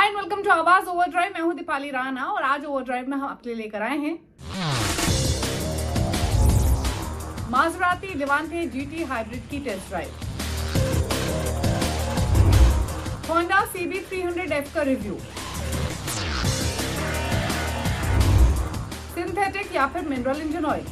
Hi and welcome to आवाज overdrive. मैं हूं दीपाली राणा और आज ओवरड्राइव में हम आपके लिए लेकर आए हैं माजराती लिवांटे जीटी हाइब्रिड की टेस्ट ड्राइव, होंडा CB300F का रिव्यू, सिंथेटिक या फिर मिनरल इंजन ऑयल,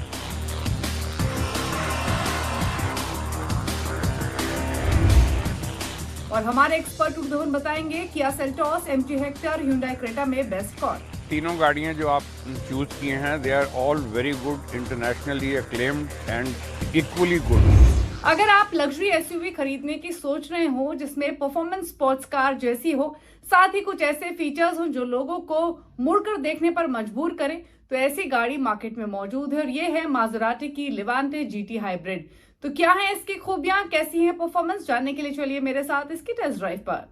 और हमारे एक्सपर्ट उद्योन बताएंगे किया Seltos, MG Hector, Hyundai Creta में बेस्ट कौन। तीनों गाड़ियां जो आप चूज किए हैं they are all very good, internationally acclaimed and equally good. अगर आप लग्जरी एसयूवी खरीदने की सोच रहे हो जिसमें परफॉर्मेंस स्पोर्ट्स कार जैसी हो, साथ ही कुछ ऐसे फीचर्स हो जो लोगों को मुड़कर देखने पर मजबूर करें, तो ऐसी गाड़ी मार्केट में मौजूद है और ये है माजराती की लिवांटे जीटी हाइब्रिड। तो क्या है इसकी खूबियां, कैसी है परफॉर्मेंस, जानने के लिए चलिए मेरे साथ इसकी टेस्ट ड्राइव पर।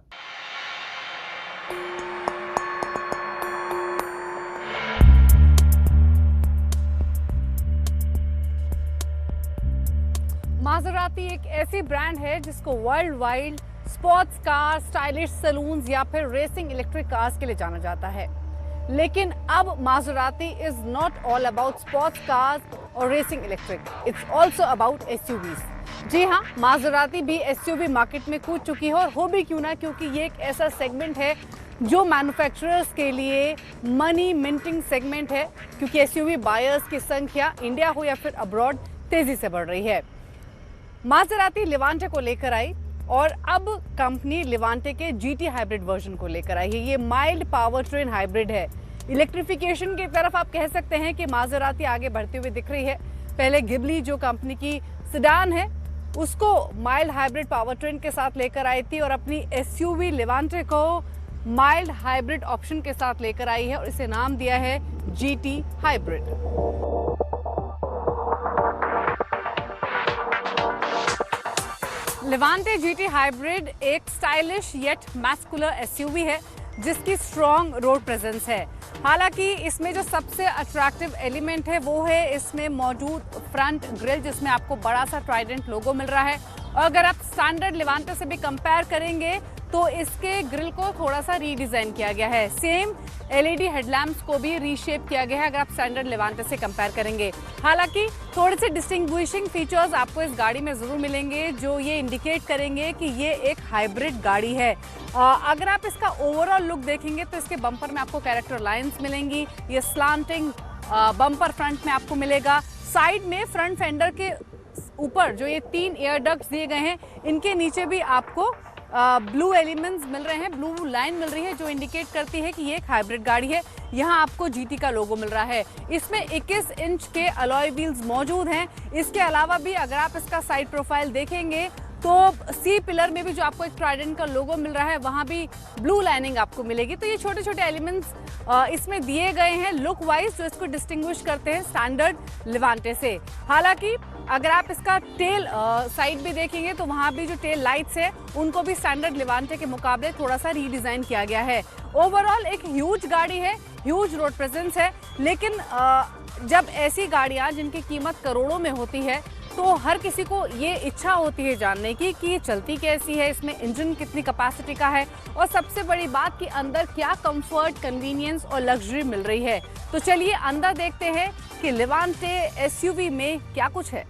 माजराती एक ऐसी ब्रांड है जिसको world wide sports car, stylish salons या फिर रेसिंग इलेक्ट्रिक कार्स के लिए जाना जाता है। लेकिन अब Maserati is not all about sports cars और racing electric, it's also about SUVs. जी हाँ, माजराती भी एसयूवी मार्केट में कूद चुकी है और हो भी क्यों ना, क्योंकि ये एक ऐसा सेगमेंट है जो मैन्युफैक्चरर्स के लिए मनी मिंटिंग सेगमेंट है, क्योंकि एसयूवी बायर्स की संख्या इंडिया हो या फिर अब्रॉड तेजी से बढ़ रही है। माजराती लिवांटे को लेकर आई और अब कंपनी लिवांटे के जीटी हाइब्रिड वर्जन को लेकर आई है। ये माइल्ड पावर ट्रेन हाइब्रिड है। इलेक्ट्रिफिकेशन की तरफ आप कह सकते हैं कि माजराती आगे बढ़ती हुई दिख रही है। पहले गिबली जो कंपनी की सेडान है उसको माइल्ड हाइब्रिड पावर ट्रेन के साथ लेकर आई थी और अपनी एसयूवी लिवांटे को माइल्ड हाइब्रिड ऑप्शन के साथ लेकर आई है और इसे नाम दिया है जीटी हाइब्रिड। लिवांटे जीटी हाइब्रिड एक स्टाइलिश येट मैस्कुलर एसयूवी है जिसकी स्ट्रॉन्ग रोड प्रेजेंस है। हालांकि इसमें जो सबसे अट्रैक्टिव एलिमेंट है वो है इसमें मौजूद फ्रंट ग्रिल, जिसमें आपको बड़ा सा ट्राइडेंट लोगो मिल रहा है। और अगर आप स्टैंडर्ड लिवांटे से भी कंपेयर करेंगे तो इसके ग्रिल को थोड़ा सा रीडिजाइन किया गया है। सेम LED हेडलैम्प्स को भी रीशेप किया गया है अगर आप स्टैंडर्ड लिवांटे से कंपेयर करेंगे। हालांकि थोड़े से डिस्टिंग्विशिंग फीचर्स आपको इस गाड़ी में जरूर मिलेंगे जो ये इंडिकेट करेंगे कि ये एक हाइब्रिड गाड़ी है। अगर आप इसका ओवरऑल लुक देखेंगे तो इसके बम्पर में आपको कैरेक्टर लाइंस मिलेंगी। ये स्लांटिंग बम्पर फ्रंट में आपको मिलेगा। साइड में फ्रंट फेंडर के ऊपर जो ये 3 एयर डक्ट्स दिए गए हैं, इनके नीचे भी आपको ब्लू एलिमेंट्स मिल रहे हैं, ब्लू लाइन मिल रही है जो इंडिकेट करती है कि ये एक हाइब्रिड गाड़ी है। यहाँ आपको जीटी का लोगो मिल रहा है। इसमें 21 इंच के अलॉय व्हील्स मौजूद हैं। इसके अलावा भी अगर आप इसका साइड प्रोफाइल देखेंगे तो सी पिलर में भी जो आपको एक ट्राइडेंट का लोगो मिल रहा है वहाँ भी ब्लू लाइनिंग आपको मिलेगी। तो ये छोटे छोटे एलिमेंट्स इसमें दिए गए हैं लुक वाइज जो इसको डिस्टिंग्विश करते हैं स्टैंडर्ड लिवांटे से। हालांकि अगर आप इसका टेल साइड भी देखेंगे तो वहाँ भी जो टेल लाइट्स है उनको भी स्टैंडर्ड लिवांटे के मुकाबले थोड़ा सा रीडिजाइन किया गया है। ओवरऑल एक ह्यूज गाड़ी है, ह्यूज रोड प्रेजेंस है। लेकिन जब ऐसी गाड़ियाँ जिनकी कीमत करोड़ों में होती है तो हर किसी को ये इच्छा होती है जानने की कि ये चलती कैसी है, इसमें इंजन कितनी कैपेसिटी का है और सबसे बड़ी बात कि अंदर क्या कंफर्ट, कन्वीनियंस और लग्जरी मिल रही है। तो चलिए अंदर देखते हैं कि लिवांटे एसयूवी में क्या कुछ है।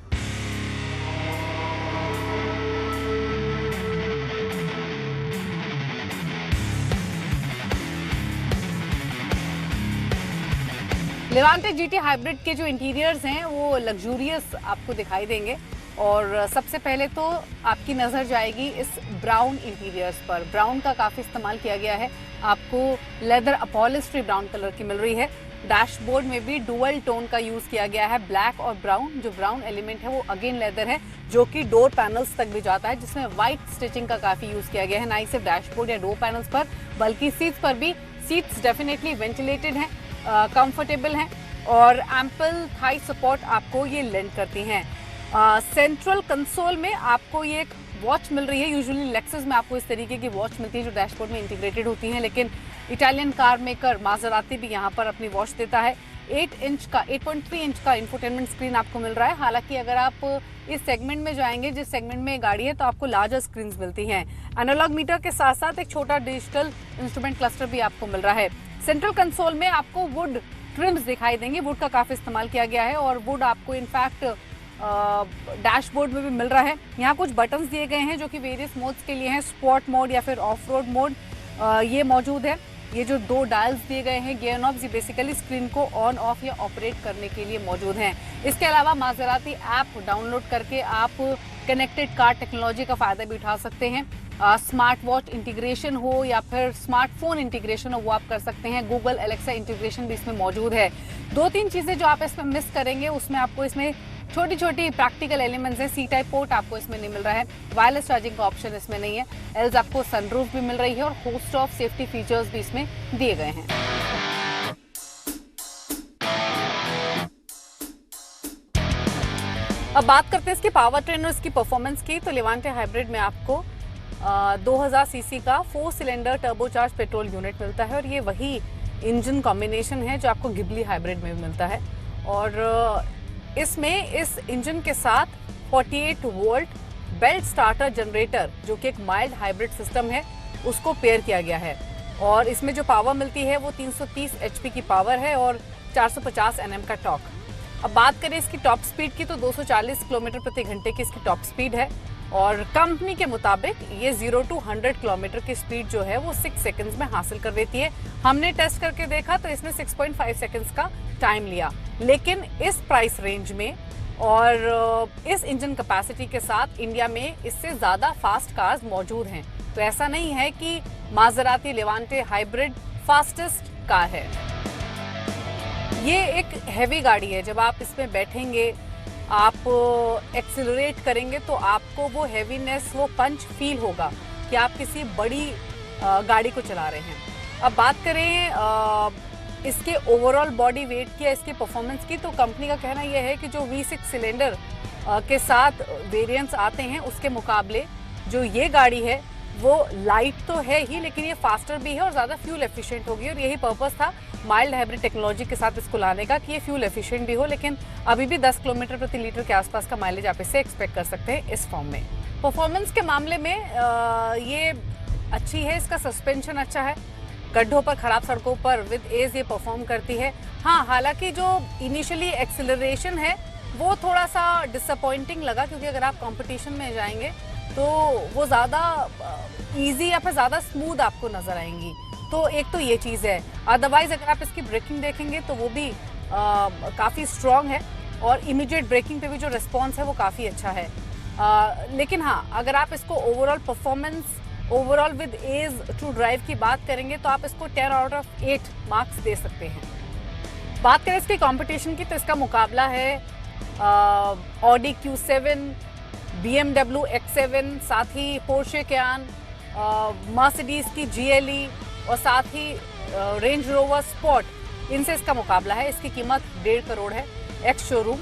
लिवांटे जीटी हाइब्रिड के जो इंटीरियर्स हैं वो लग्जूरियस आपको दिखाई देंगे और सबसे पहले तो आपकी नज़र जाएगी इस ब्राउन इंटीरियर्स पर। ब्राउन का काफ़ी इस्तेमाल किया गया है, आपको लेदर अपॉलिस्ट्री ब्राउन कलर की मिल रही है। डैशबोर्ड में भी डुअल टोन का यूज़ किया गया है, ब्लैक और ब्राउन। जो ब्राउन एलिमेंट है वो अगेन लेदर है जो कि डोर पैनल्स तक भी जाता है, जिसमें वाइट स्टिचिंग का काफ़ी यूज़ किया गया है, ना ही सिर्फ डैशबोर्ड या डोर पैनल्स पर बल्कि सीट्स पर भी। सीट्स डेफिनेटली वेंटिलेटेड हैं, कंफर्टेबल हैं और एम्पल थाई सपोर्ट आपको ये लेंड करती हैं। सेंट्रल कंसोल में आपको ये एक वॉच मिल रही है। यूजुअली लेक्सस में आपको इस तरीके की वॉच मिलती है जो डैशबोर्ड में इंटीग्रेटेड होती हैं, लेकिन इटालियन कार मेकर माजराती भी यहाँ पर अपनी वॉच देता है। 8.3 इंच का इंफोटेनमेंट स्क्रीन आपको मिल रहा है। हालांकि अगर आप इस सेगमेंट में जाएंगे, जिस सेगमेंट में गाड़ी है, तो आपको लार्जर स्क्रीन्स मिलती हैं। एनालॉग मीटर के साथ साथ एक छोटा डिजिटल इंस्ट्रूमेंट क्लस्टर भी आपको मिल रहा है। सेंट्रल कंसोल में आपको वुड ट्रिम्स दिखाई देंगे। वुड का काफ़ी इस्तेमाल किया गया है और वुड आपको इनफैक्ट डैशबोर्ड में भी मिल रहा है। यहाँ कुछ बटन्स दिए गए हैं जो कि वेरियस मोड्स के लिए हैं। स्पोर्ट मोड या फिर ऑफ रोड मोड ये मौजूद है। ये जो 2 डायल्स दिए गए हैं, गियर नॉब्स, ये बेसिकली स्क्रीन को ऑन ऑफ या ऑपरेट करने के लिए मौजूद हैं। इसके अलावा मासेराती ऐप डाउनलोड करके आप कनेक्टेड कार टेक्नोलॉजी का फ़ायदा भी उठा सकते हैं। स्मार्ट वॉच इंटीग्रेशन हो या फिर स्मार्टफोन इंटीग्रेशन हो, वो आप कर सकते हैं। गूगल एलेक्सा इंटीग्रेशन भी इसमें मौजूद है। 2-3 चीज़ें जो आप इसमें मिस करेंगे, उसमें आपको इसमें छोटी छोटी प्रैक्टिकल एलिमेंट्स हैं। सी टाइप पोर्ट आपको इसमें नहीं मिल रहा है। वायरलेस चार्जिंग का ऑप्शन इसमें नहीं है। एल्स आपको सनरूफ भी मिल रही है और होस्ट ऑफ सेफ्टी फीचर्स भी इसमें दिए गए हैं। अब बात करते हैं इसकी पावर ट्रेन और इसकी परफॉर्मेंस की। तो लेवांटे हाइब्रिड में आपको 2000 सीसी का 4 सिलेंडर टर्बोचार्ज पेट्रोल यूनिट मिलता है और ये वही इंजन कॉम्बिनेशन है जो आपको गिबली हाइब्रिड में भी मिलता है। और इसमें इस इंजन के साथ 48 वोल्ट बेल्ट स्टार्टर जनरेटर, जो कि एक माइल्ड हाइब्रिड सिस्टम है, उसको पेयर किया गया है। और इसमें जो पावर मिलती है वो 330 HP की पावर है और 450 Nm का टॉर्क। अब बात करें इसकी टॉप स्पीड की, तो 240 किलोमीटर प्रति घंटे की इसकी टॉप स्पीड है और कंपनी के मुताबिक ये 0 to 100 किलोमीटर की स्पीड जो है वो 6 सेकंड्स में हासिल कर देती है। हमने टेस्ट करके देखा तो इसने 6.5 सेकंड्स का टाइम लिया। लेकिन इस प्राइस रेंज में और इस इंजन कैपेसिटी के साथ इंडिया में इससे ज़्यादा फास्ट कार्स मौजूद हैं। तो ऐसा नहीं है कि Maserati Levante hybrid fastest car है। ये एक हैवी गाड़ी है। जब आप इसमें बैठेंगे, आप एक्सिलरेट करेंगे तो आपको वो हैवीनेस, वो पंच फील होगा कि आप किसी बड़ी गाड़ी को चला रहे हैं। अब बात करें इसके ओवरऑल बॉडी वेट की या इसके परफॉर्मेंस की, तो कंपनी का कहना यह है कि जो V6 सिलेंडर के साथ वेरिएंट्स आते हैं उसके मुकाबले जो ये गाड़ी है वो लाइट तो है ही, लेकिन ये फास्टर भी है और ज़्यादा फ्यूल एफिशिएंट होगी। और यही पर्पस था माइल्ड हाइब्रिड टेक्नोलॉजी के साथ इसको लाने का कि ये फ्यूल एफिशिएंट भी हो, लेकिन अभी भी 10 किलोमीटर प्रति लीटर के आसपास का माइलेज आप इससे एक्सपेक्ट कर सकते हैं इस फॉर्म में। परफॉर्मेंस के मामले में ये अच्छी है। इसका सस्पेंशन अच्छा है। गड्ढों पर, खराब सड़कों पर विद एज ये परफॉर्म करती है। हाँ, हालांकि जो इनिशियली एक्सिलरेशन है वो थोड़ा सा डिसअपॉइंटिंग लगा, क्योंकि अगर आप कंपटीशन में जाएंगे तो वो ज़्यादा इजी या फिर ज़्यादा स्मूथ आपको नज़र आएंगी। तो एक तो ये चीज़ है। अदरवाइज अगर आप इसकी ब्रेकिंग देखेंगे तो वो भी काफ़ी स्ट्रॉन्ग है और इमीडिएट ब्रेकिंग पे भी जो रिस्पॉन्स है वो काफ़ी अच्छा है। लेकिन हाँ, अगर आप इसको overall performance, overall with as to drive की बात करेंगे तो आप इसको 10 आउट ऑफ 8 मार्क्स दे सकते हैं। बात करें इसकी कंपटीशन की, तो इसका मुकाबला है ऑडी Q7, BMW X7, साथ ही पोर्शे कैन, मर्सिडीज की GLE और साथ ही रेंज रोवर स्पॉट, इनसे इसका मुकाबला है। इसकी कीमत 1.5 करोड़ है एक्स शोरूम।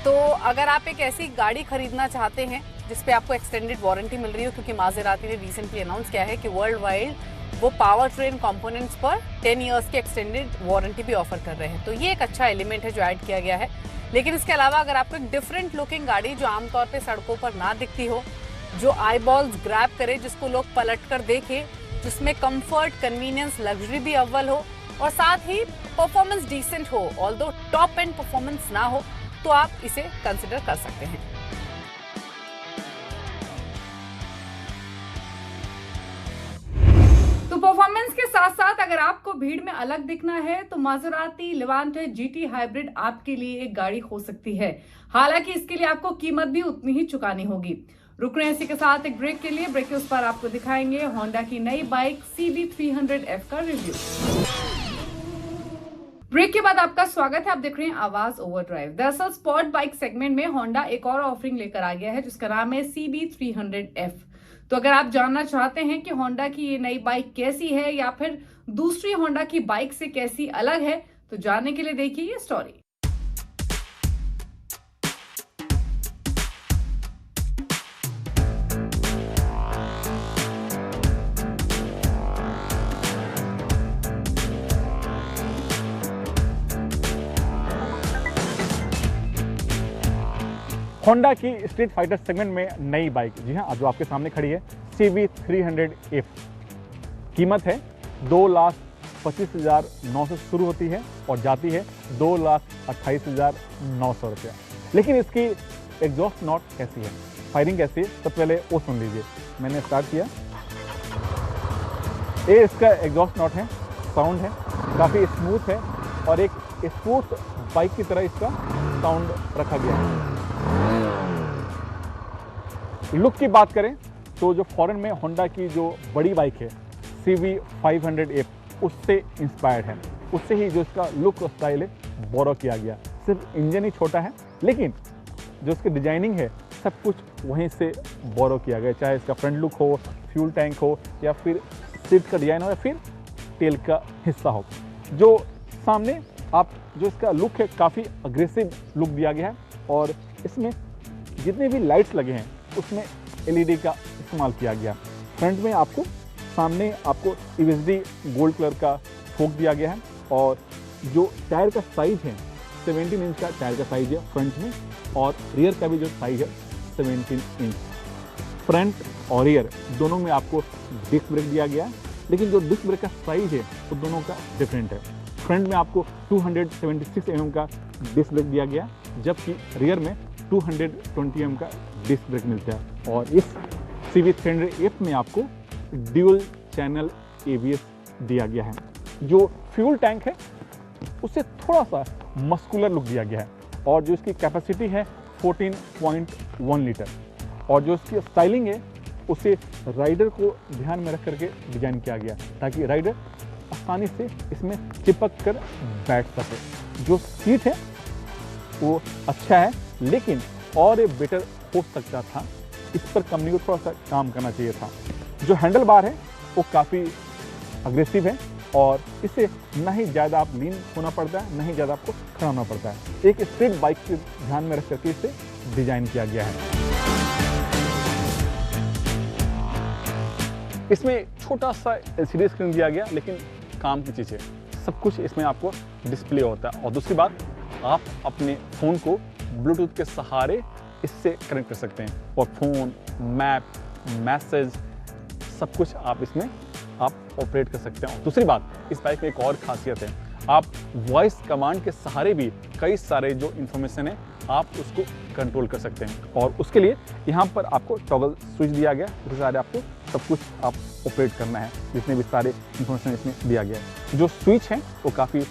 तो अगर आप एक ऐसी गाड़ी खरीदना चाहते हैं जिस पे आपको एक्सटेंडेड वारंटी मिल रही हो, क्योंकि मासेराती ने रिसेंटली अनाउंस किया है कि वर्ल्ड वाइड वो पावर ट्रेन कंपोनेंट्स पर 10 इयर्स की एक्सटेंडेड वारंटी भी ऑफर कर रहे हैं, तो ये एक अच्छा एलिमेंट है जो ऐड किया गया है। लेकिन इसके अलावा अगर आपको एक डिफरेंट लुकिंग गाड़ी जो आमतौर पे सड़कों पर ना दिखती हो, जो आई बॉल्स ग्रैब करे, जिसको लोग पलट कर देखें, जिसमें कंफर्ट, कन्वीनियंस, लग्जरी भी अव्वल हो और साथ ही परफॉर्मेंस डिसेंट हो, ऑल्दो टॉप एंड परफॉर्मेंस ना हो, तो आप इसे कंसिडर कर सकते हैं। तो परफॉर्मेंस के साथ साथ अगर आपको भीड़ में अलग दिखना है तो मासेराती लेवांटे GT हाइब्रिड आपके लिए एक गाड़ी हो सकती है। हालांकि इसके लिए आपको कीमत भी उतनी ही चुकानी होगी। रुक रहे हैं इसी के साथ एक ब्रेक के लिए। ब्रेक के उस पर आपको दिखाएंगे होंडा की नई बाइक CB300F का रिव्यू। ब्रेक के बाद आपका स्वागत है। आप देख रहे हैं आवाज ओवरड्राइव। दरअसल स्पोर्ट बाइक सेगमेंट में होंडा एक और ऑफरिंग लेकर आ गया है जिसका नाम है CB300F। तो अगर आप जानना चाहते हैं कि होंडा की ये नई बाइक कैसी है या फिर दूसरी होंडा की बाइक से कैसी अलग है, तो जानने के लिए देखिए ये स्टोरी। होंडा की स्ट्रीट फाइटर सेगमेंट में नई बाइक, जी हाँ, जो आपके सामने खड़ी है CV300F। कीमत है 2,25,900 से शुरू होती है और जाती है 2,28,900 रुपया। लेकिन इसकी एग्जॉस्ट नॉट कैसी है, फायरिंग कैसी है, सबसे पहले वो सुन लीजिए। मैंने स्टार्ट किया, ये इसका एग्जॉस्ट नॉट है, साउंड है, काफ़ी स्मूथ है और एक स्पोर्ट्स बाइक की तरह इसका साउंड रखा गया है। लुक की बात करें तो जो फॉरेन में होंडा की जो बड़ी बाइक है CV500F, उससे इंस्पायर्ड है, उससे ही जो इसका लुक और स्टाइल है बोरो किया गया। सिर्फ इंजन ही छोटा है, लेकिन जो इसकी डिजाइनिंग है सब कुछ वहीं से बोरो किया गया, चाहे इसका फ्रंट लुक हो, फ्यूल टैंक हो, या फिर सीट का डिजाइन हो, या फिर टेल का हिस्सा हो। जो सामने आप जो इसका लुक है, काफ़ी अग्रेसिव लुक दिया गया है और इसमें जितने भी लाइट्स लगे हैं उसमें LED का इस्तेमाल किया गया। फ्रंट में आपको सामने आपको USD गोल्ड कलर का फोक दिया गया है और जो टायर का साइज है 17 इंच का टायर का साइज है फ्रंट में, और रियर का भी जो साइज है 17 इंच। फ्रंट और रियर दोनों में आपको डिस्क ब्रेक दिया गया है, लेकिन जो डिस्क ब्रेक का साइज है वो दोनों का डिफरेंट है। फ्रंट में आपको 276 mm का डिस्क ब्रेक दिया गया, जबकि रियर में 220 mm का डिस्क ब्रेक मिलता है। और इस CV300F में आपको ड्यूल चैनल ABS दिया गया है। जो फ्यूल टैंक है उससे थोड़ा सा मस्कुलर लुक दिया गया है और जो इसकी कैपेसिटी है 14.1 लीटर, और जो इसकी स्टाइलिंग है उसे राइडर को ध्यान में रख करके डिजाइन किया गया ताकि राइडर आसानी से इसमें चिपक कर बैठ सके। जो सीट है वो अच्छा है, लेकिन और बेटर हो सकता था, इस पर कंपनी को थोड़ा सा काम करना चाहिए था। जो हैंडल बार है वो काफ़ी अग्रेसिव है और इससे ना ही ज़्यादा आप लीन होना पड़ता है, ना ही ज़्यादा आपको खड़ा होना पड़ता है। एक स्ट्रीट बाइक के ध्यान में रख करके इसे डिजाइन किया गया है। इसमें छोटा सा LCD स्क्रीन दिया गया, लेकिन काम की चीज़ है, सब कुछ इसमें आपको डिस्प्ले होता है। और दूसरी बात, आप अपने फ़ोन को ब्लूटूथ के सहारे इससे कनेक्ट कर सकते हैं और फ़ोन, मैप, मैसेज, सब कुछ आप इसमें आप ऑपरेट कर सकते हैं। और दूसरी बात, इस बाइक में एक और खासियत है, आप वॉइस कमांड के सहारे भी कई सारे जो इन्फॉर्मेशन है आप उसको कंट्रोल कर सकते हैं। और उसके लिए यहाँ पर आपको टॉगल स्विच दिया गया, उसके सहारे आपको सब कुछ आप ऑपरेट करना है, जितने भी सारे इन्फॉर्मेशन इसमें दिया गया है। जो स्विच हैं वो काफ़ी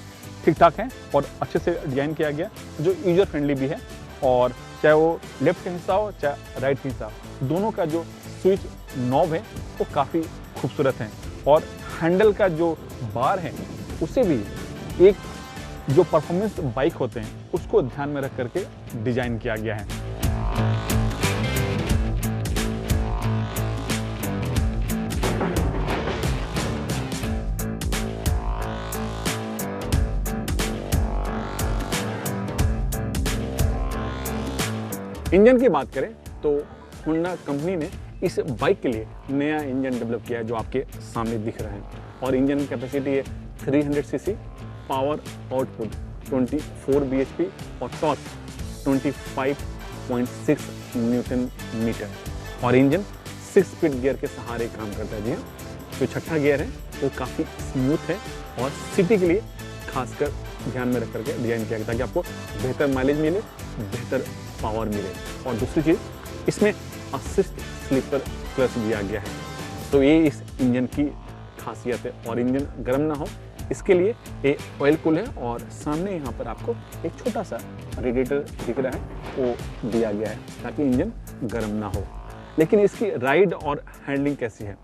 ठीक ठाक हैं और अच्छे से डिजाइन किया गया, जो यूजर फ्रेंडली भी है। और चाहे वो लेफ्ट का हिस्सा हो चाहे राइट का हिस्सा हो, दोनों का जो स्विच नॉब है वो काफ़ी खूबसूरत है। और हैंडल का जो बार है उसे भी एक जो परफॉर्मेंस बाइक होते हैं उसको ध्यान में रख करके डिजाइन किया गया है। इंजन की बात करें तो होंडा कंपनी ने इस बाइक के लिए नया इंजन डेवलप किया है, जो आपके सामने दिख रहा है। और इंजन की कैपेसिटी है 300 सीसी, पावर आउटपुट 24 bhp और टॉर्क 25.6 न्यूटन मीटर। और इंजन 6 स्पीड गियर के सहारे काम करता है। जी हाँ, जो छठा गियर है वो काफ़ी स्मूथ है और सिटी के लिए खासकर ध्यान में रख करके डिजाइन किया गया ताकि आपको बेहतर माइलेज मिले, बेहतर पावर मिले। और दूसरी चीज़, इसमें असिस्ट स्लीपर क्लच दिया गया है, तो ये इस इंजन की खासियत है। और इंजन गर्म ना हो इसके लिए ये ऑयल कूल है और सामने यहाँ पर आपको एक छोटा सा रेडिएटर दिख रहा है, वो दिया गया है ताकि इंजन गर्म ना हो। लेकिन इसकी राइड और हैंडलिंग कैसी है,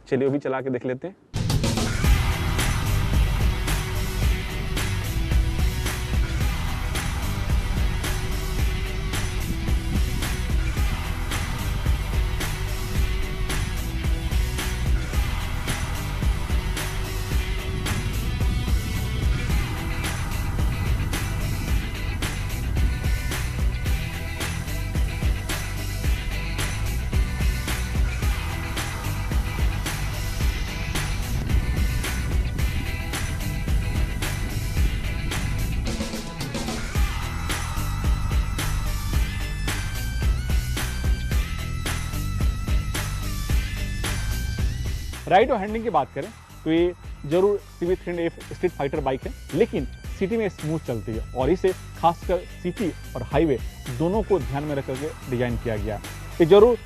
चलिए वो भी चला के देख लेते हैं। राइड और हैंडलिंग की बात करें तो ये जरूर CV300F स्ट्रीट फाइटर बाइक है, लेकिन सिटी में स्मूथ चलती है और इसे खासकर सिटी और हाईवे दोनों को ध्यान में रख करके डिजाइन किया गया। ये जरूर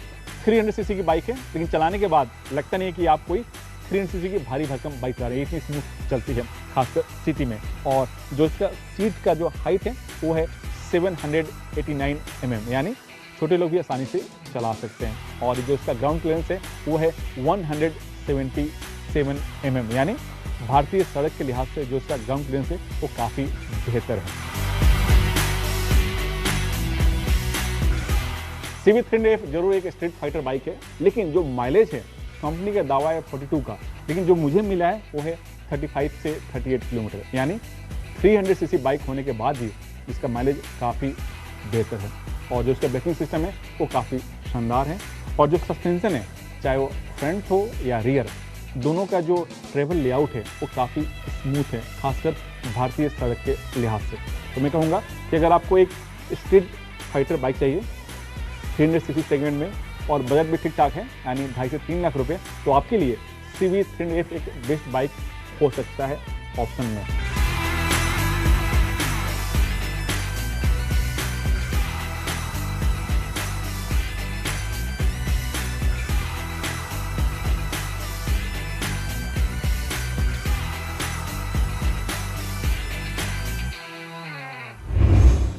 300cc की बाइक है, लेकिन चलाने के बाद लगता नहीं है कि आप कोई 300cc की भारी भरकम बाइक चला रहे हैं, इतनी स्मूथ चलती है खासकर सिटी में। और जो इसका सीट का जो हाइट है वो है 789 mm, यानी छोटे लोग भी आसानी से चला सकते हैं। और जो इसका ग्राउंड क्लियरेंस है वो है 177 mm, यानी भारतीय सड़क के लिहाज से जो इसका ग्राउंड क्लियरेंस है वो काफ़ी बेहतर है। CV300F जरूर एक स्ट्रीट फाइटर बाइक है, लेकिन जो माइलेज है कंपनी का दावा है 42 का, लेकिन जो मुझे मिला है वो है 35 से 38 किलोमीटर, यानी 300cc बाइक होने के बाद भी इसका माइलेज काफ़ी बेहतर है। और जो इसका ब्रेकिंग सिस्टम है वो काफ़ी शानदार है। और जो सस्पेंशन है, चाहे वो फ्रंट हो या रियर, दोनों का जो ट्रेवल लेआउट है वो काफ़ी स्मूथ है, खासकर भारतीय सड़क के लिहाज से। तो मैं कहूँगा कि अगर आपको एक स्ट्रीट फाइटर बाइक चाहिए 300cc सेगमेंट में और बजट भी ठीक ठाक है, यानी 2.5 से 3 लाख रुपए, तो आपके लिए CV300F एक बेस्ट बाइक हो सकता है ऑप्शन में।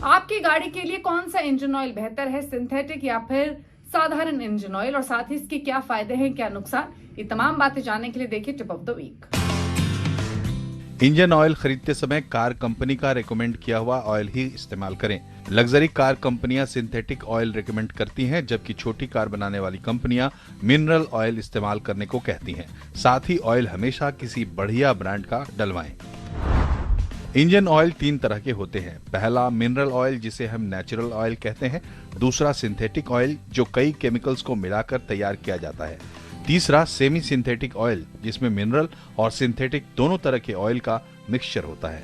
आपकी गाड़ी के लिए कौन सा इंजन ऑयल बेहतर है, सिंथेटिक या फिर साधारण इंजन ऑयल, और साथ ही इसके क्या फायदे हैं, क्या नुकसान, ये तमाम बातें जानने के लिए देखिए tip of the week. Engine oil खरीदते समय कार कंपनी का रेकमेंड किया हुआ ऑयल ही इस्तेमाल करें। लग्जरी कार कंपनियां सिंथेटिक ऑयल रेकमेंड करती हैं, जबकि छोटी कार बनाने वाली कंपनियां मिनरल ऑयल इस्तेमाल करने को कहती हैं। साथ ही ऑयल हमेशा किसी बढ़िया ब्रांड का डलवाएं। इंजन ऑयल 3 तरह के होते हैं। पहला मिनरल ऑयल, जिसे हम नेचुरल ऑयल कहते हैं। दूसरा सिंथेटिक ऑयल, जो कई केमिकल्स को मिलाकर तैयार किया जाता है। तीसरा सेमी सिंथेटिक ऑयल, जिसमें मिनरल और सिंथेटिक दोनों तरह के ऑयल का मिक्सचर होता है।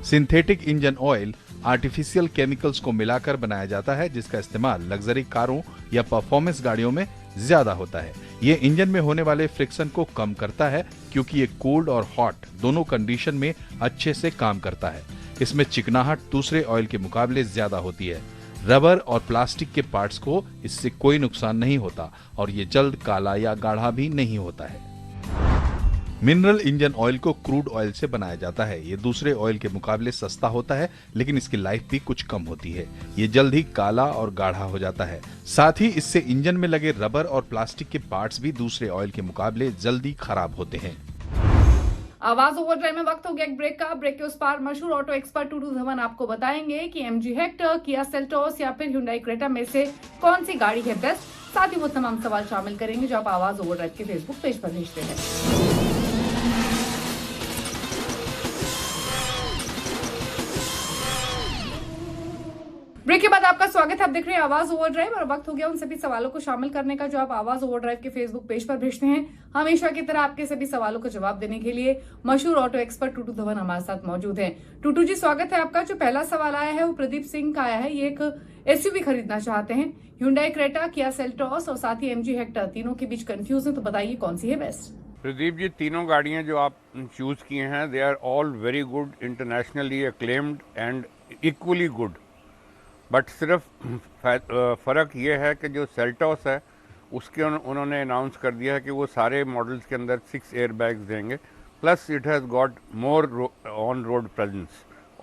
Synthetic engine oil artificial chemicals को मिलाकर बनाया जाता है, जिसका इस्तेमाल लग्जरी कारों या परफॉर्मेंस गाड़ियों में ज्यादा होता है। ये इंजन में होने वाले फ्रिक्शन को कम करता है, क्योंकि ये कोल्ड और हॉट दोनों कंडीशन में अच्छे से काम करता है। इसमें चिकनाहट दूसरे ऑयल के मुकाबले ज्यादा होती है। रबर और प्लास्टिक के पार्ट्स को इससे कोई नुकसान नहीं होता और ये जल्द काला या गाढ़ा भी नहीं होता है। मिनरल इंजन ऑयल को क्रूड ऑयल से बनाया जाता है। ये दूसरे ऑयल के मुकाबले सस्ता होता है, लेकिन इसकी लाइफ भी कुछ कम होती है। ये जल्द ही काला और गाढ़ा हो जाता है। साथ ही इससे इंजन में लगे रबर और प्लास्टिक के पार्ट्स भी दूसरे ऑयल के मुकाबले जल्दी खराब होते हैं। आवाज ओवरड्राइव में वक्त हो गया एक ब्रेक का। ब्रेक के उस पार मशहूर ऑटो एक्सपर्ट टूटू धवन आपको बताएंगे कि MG हेक्टर, किया सेल्टोस या फिर Hyundai क्रेटा में से कौन सी गाड़ी है बेस्ट। साथ ही वो तमाम सवाल शामिल करेंगे जो आप आवाज ओवरड्राइव के फेसबुक पेज पर भेजते हैं। ब्रेक के बाद आपका स्वागत है। आप देख रहे हैं आवाज ओवरड्राइव और वक्त हो गया उन सभी सवालों को शामिल करने का जो आप आवाज ओवरड्राइव के फेसबुक पेज पर भेजते हैं। हमेशा की तरह आपके सभी सवालों का जवाब देने के लिए मशहूर ऑटो एक्सपर्ट टूटू धवन हमारे साथ मौजूद हैं। टूटू जी, स्वागत है आपका। जो पहला सवाल आया है वो प्रदीप सिंह का आया है। ये एक SUV खरीदना चाहते हैं, Hyundai क्रेटा, किया सेल्टोस और साथ ही MG हेक्टर, तीनों के बीच कंफ्यूज है, तो बताइए कौन सी है बेस्ट। प्रदीप जी, तीनों गाड़ियां जो आप चूज किए हैं, they are all very good, internationally acclaimed and equally good. But सिर्फ फ़र्क ये है कि जो सेल्टोस है उसके उन्होंने अनाउंस कर दिया है कि वो सारे मॉडल्स के अंदर 6 एयर बैग्स देंगे, plus it has got more on road presence.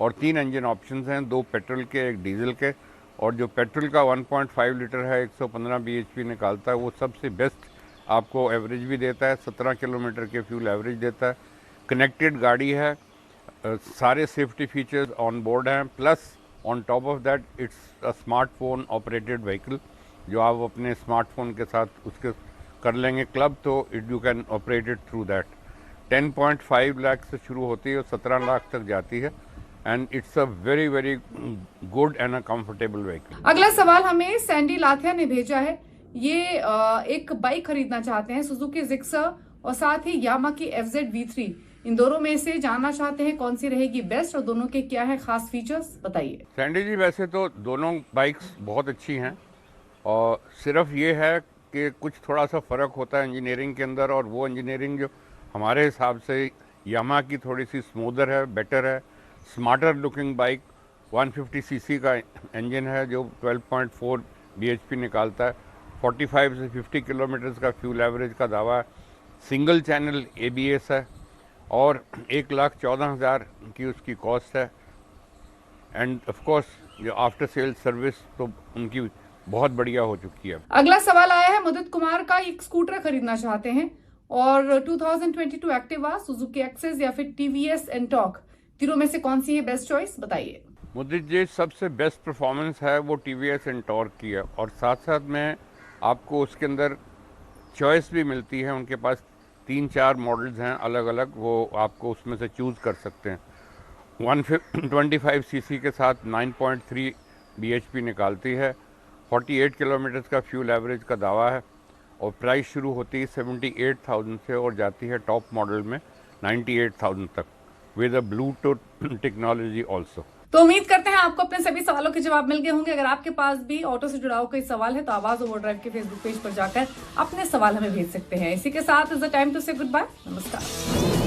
और 3 इंजन ऑप्शंस हैं, 2 पेट्रोल के, 1 डीजल के। और जो पेट्रोल का 1.5 लीटर है 115 bhp निकालता है, वो सबसे बेस्ट आपको एवरेज भी देता है, 17 किलोमीटर के फ्यूल एवरेज देता है। कनेक्टेड गाड़ी है, सारे सेफ्टी फीचर्स ऑन बोर्ड हैं, plus on top of that it's a smartphone operated vehicle, जो आप अपने स्मार्टफोन के साथ उसके कर लेंगे क्लब, तो it you can operate it through that. 10.5 lakh से शुरू होती है और 17 लाख तक जाती है, and it's a very very good and a comfortable vehicle. अगला सवाल हमें सैंडी लाथिया ने भेजा है। ये एक बाइक खरीदना चाहते हैं, सुजुकी जिक्सर और साथ ही यामा की FZ V3। इन दोनों में से जानना चाहते हैं कौन सी रहेगी बेस्ट और दोनों के क्या है खास फीचर्स, बताइए। सैंडी जी, वैसे तो दोनों बाइक्स बहुत अच्छी हैं और सिर्फ ये है कि कुछ थोड़ा सा फ़र्क होता है इंजीनियरिंग के अंदर, और वो इंजीनियरिंग जो हमारे हिसाब से यामाहा की थोड़ी सी स्मूदर है, बेटर है, स्मार्टर लुकिंग बाइक। 150 सीसी का इंजन है जो 12.4 bhp निकालता है, 45 से 50 किलोमीटर का फ्यूल एवरेज का दावा है, सिंगल चैनल ABS है, और 1,14,000 की उसकी कॉस्ट है। एंड ऑफ कोर्स जो आफ्टर सेल सर्विस तो उनकी बहुत बढ़िया हो चुकी है। अगला सवाल आया है मुदित कुमार का, एक स्कूटर खरीदना चाहते हैं और 2022 एक्टिवा, सुजुकी एक्सेस या फिर TVS एंटॉर्क, तीनों में से कौन सी है बेस्ट चॉइस, बताइए। मुदित जी, सबसे बेस्ट परफॉर्मेंस है वो TVS एंटॉर्क की है, और साथ साथ में आपको उसके अंदर चॉइस भी मिलती है। उनके पास 3-4 मॉडल्स हैं अलग अलग, वो आपको उसमें से चूज़ कर सकते हैं। 125 सीसी के साथ 9.3 bhp निकालती है, 48 किलोमीटर का फ्यूल एवरेज का दावा है, और प्राइस शुरू होती है 78,000 से और जाती है टॉप मॉडल में 98,000 तक, with a Bluetooth technology also. तो उम्मीद करते हैं आपको अपने सभी सवालों के जवाब मिल गए होंगे। अगर आपके पास भी ऑटो से जुड़ा हुआ कोई सवाल है तो आवाज ओवरड्राइव के फेसबुक पेज पर जाकर अपने सवाल हमें भेज सकते हैं। इसी के साथ इज द टाइम टू से गुड बाय, नमस्कार।